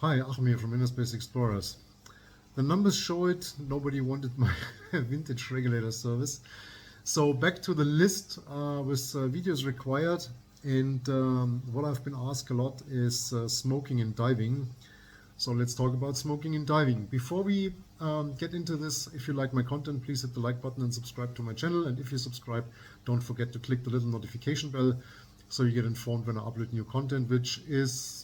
Hi, Achim here from InnerSpace Explorers. The numbers show it, nobody wanted my vintage regulator service. So back to the list with videos required, and what I've been asked a lot is smoking and diving. So let's talk about smoking and diving. Before we get into this, if you like my content, please hit the like button and subscribe to my channel. And if you subscribe, don't forget to click the little notification bell so you get informed when I upload new content, which is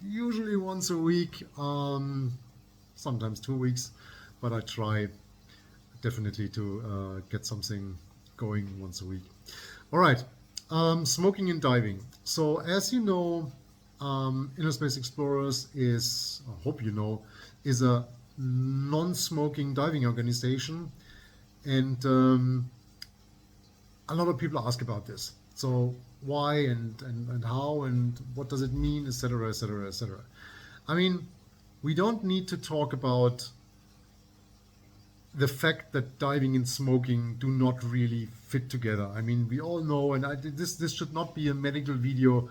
usually once a week, sometimes 2 weeks, but I try definitely to get something going once a week. All right, smoking and diving. So as you know, InnerSpace Explorers is, I hope you know, is a non-smoking diving organization, and a lot of people ask about this. So why and how and what does it mean, etc., etc., etc. I mean, we don't need to talk about the fact that diving and smoking do not really fit together. I mean, we all know, and this should not be a medical video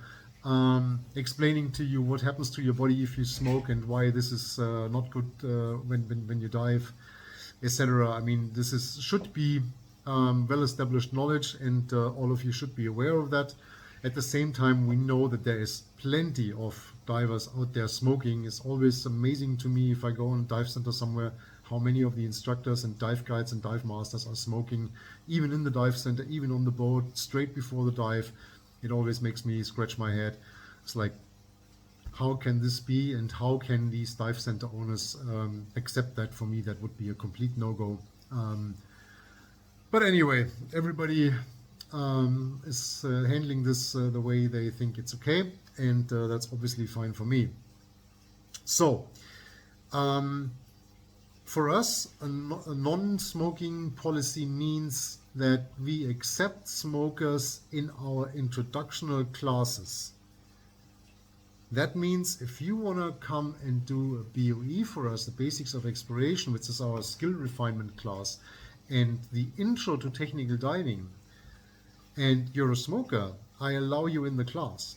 explaining to you what happens to your body if you smoke and why this is not good when you dive, etc. I mean, should be well-established knowledge, and all of you should be aware of that. At the same time, we know that there is plenty of divers out there smoking. It's always amazing to me if I go on a dive center somewhere, how many of the instructors and dive guides and dive masters are smoking, even in the dive center, even on the boat, straight before the dive. It always makes me scratch my head. It's like, how can this be, and how can these dive center owners accept that? For me, that would be a complete no-go. But anyway, everybody is handling this the way they think it's okay, and that's obviously fine for me. So, for us, a non-smoking policy means that we accept smokers in our introductional classes. That means if you want to come and do a BOE for us, the Basics of Exploration, which is our skill refinement class, and the Intro to Technical Diving, and you're a smoker, I allow you in the class.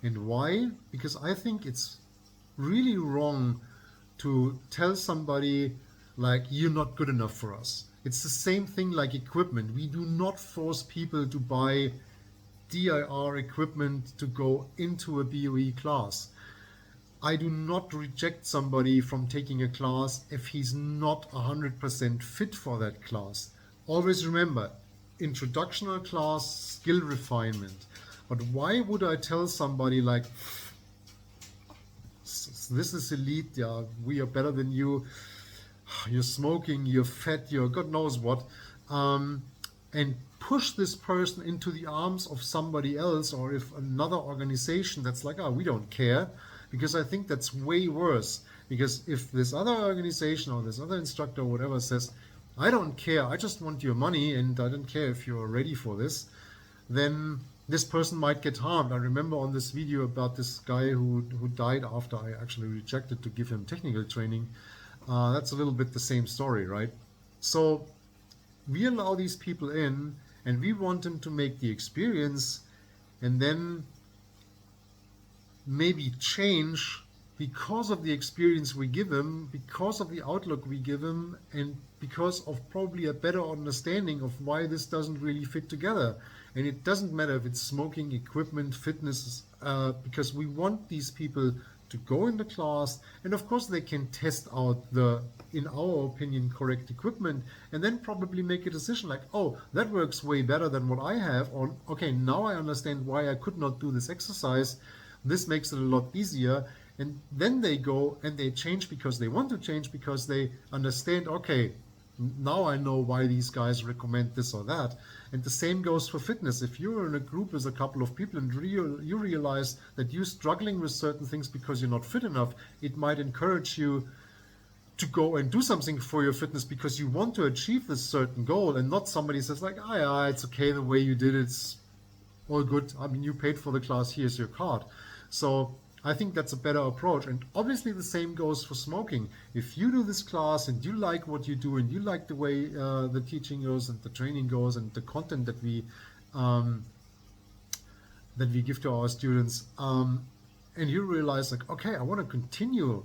And why? Because I think it's really wrong to tell somebody like, you're not good enough for us. It's the same thing like equipment. We do not force people to buy DIR equipment to go into a BOE class. I do not reject somebody from taking a class if he's not 100% fit for that class. Always remember, introductional class, skill refinement. But why would I tell somebody like, this is elite, yeah, we are better than you, you're smoking, you're fat, you're God knows what, and push this person into the arms of somebody else, or if another organization that's like, oh, we don't care, because I think that's way worse. Because if this other organization or this other instructor or whatever says, I don't care, I just want your money and I don't care if you're ready for this, then this person might get harmed. I remember on this video about this guy who died after I actually rejected to give him technical training. That's a little bit the same story, right? So we allow these people in and we want them to make the experience and then maybe change because of the experience we give them, because of the outlook we give them, and because of probably a better understanding of why this doesn't really fit together. And it doesn't matter if it's smoking, equipment, fitness, because we want these people to go in the class, and of course they can test out the, in our opinion, correct equipment, and then probably make a decision like, oh, that works way better than what I have, or okay, now I understand why I could not do this exercise. This makes it a lot easier. And then they go and they change because they want to change, because they understand, okay, now I know why these guys recommend this or that. And the same goes for fitness. If you're in a group with a couple of people and you realize that you're struggling with certain things because you're not fit enough, it might encourage you to go and do something for your fitness because you want to achieve this certain goal, and not somebody says like, ah, yeah, it's okay the way you did it, it's all good. I mean, you paid for the class, here's your card. So I think that's a better approach. And obviously the same goes for smoking. If you do this class and you like what you do and you like the way the teaching goes and the training goes and the content that we give to our students, and you realize like, okay, I want to continue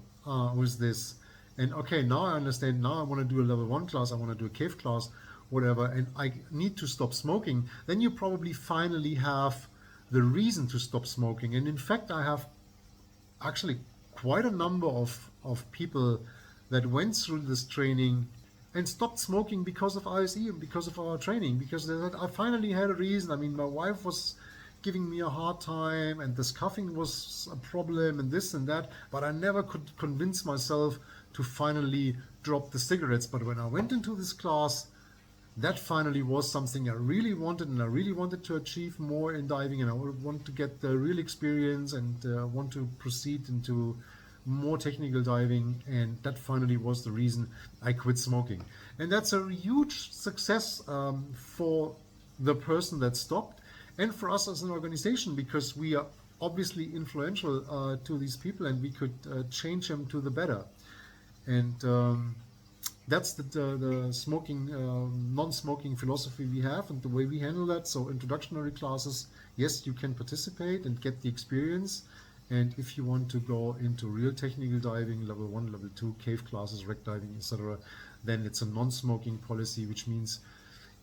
with this. And okay, now I understand. Now I want to do a level 1 class. I want to do a cave class, whatever. And I need to stop smoking. Then you probably finally have the reason to stop smoking. And in fact, I have actually quite a number of people that went through this training and stopped smoking because of ISE and because of our training, because they said, I finally had a reason. I mean, my wife was giving me a hard time and this coughing was a problem and this and that, but I never could convince myself to finally drop the cigarettes. But when I went into this class, that finally was something I really wanted, and I really wanted to achieve more in diving, and I want to get the real experience and want to proceed into more technical diving, and that finally was the reason I quit smoking. And that's a huge success for the person that stopped and for us as an organization, because we are obviously influential to these people, and we could change them to the better. And that's the smoking, non-smoking philosophy we have and the way we handle that. So introductory classes, yes, you can participate and get the experience. And if you want to go into real technical diving, level 1, level 2, cave classes, wreck diving, etc., then it's a non-smoking policy, which means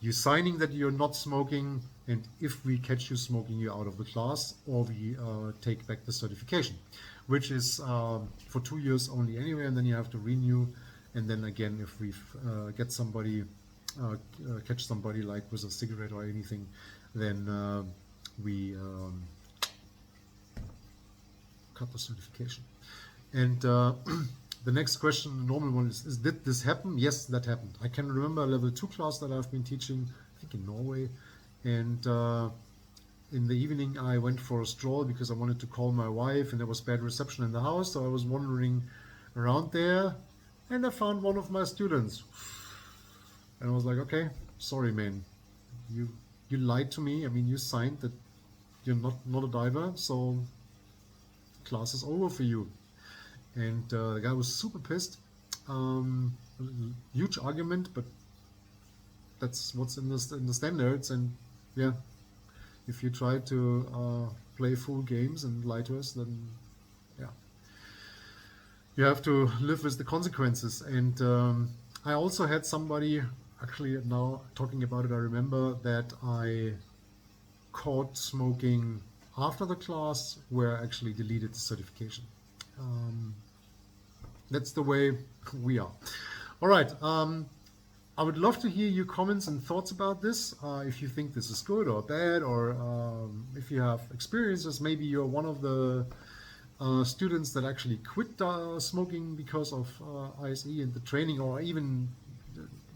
you're signing that you're not smoking, and if we catch you smoking, you're out of the class, or we take back the certification, which is for 2 years only anyway, and then you have to renew. And then again, if we get somebody, catch somebody like with a cigarette or anything, then we cut the certification. And the next question, the normal one is did this happen? Yes, that happened. I can remember a level 2 class that I've been teaching, I think in Norway. And in the evening, I went for a stroll because I wanted to call my wife, and there was bad reception in the house. So I was wandering around there, and I found one of my students. And I was like, okay, sorry, man. You lied to me. I mean, you signed that you're not a diver, so class is over for you. And the guy was super pissed. Huge argument, but that's what's in the standards. And yeah, if you try to play full games and lie to us, then yeah, you have to live with the consequences. And I also had somebody, actually now talking about it, I remember that I caught smoking after the class where I actually deleted the certification. That's the way we are. All right. I would love to hear your comments and thoughts about this. If you think this is good or bad, or if you have experiences, maybe you're one of the students that actually quit smoking because of ISE and the training, or even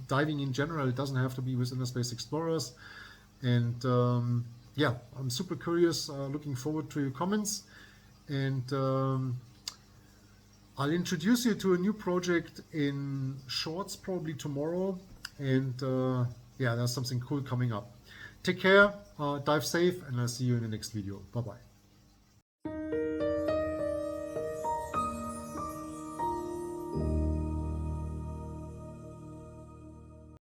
diving in general. It doesn't have to be with InnerSpace Explorers. And yeah, I'm super curious, looking forward to your comments. And I'll introduce you to a new project in shorts, probably tomorrow. And yeah, there's something cool coming up. Take care, dive safe, and I'll see you in the next video. Bye-bye.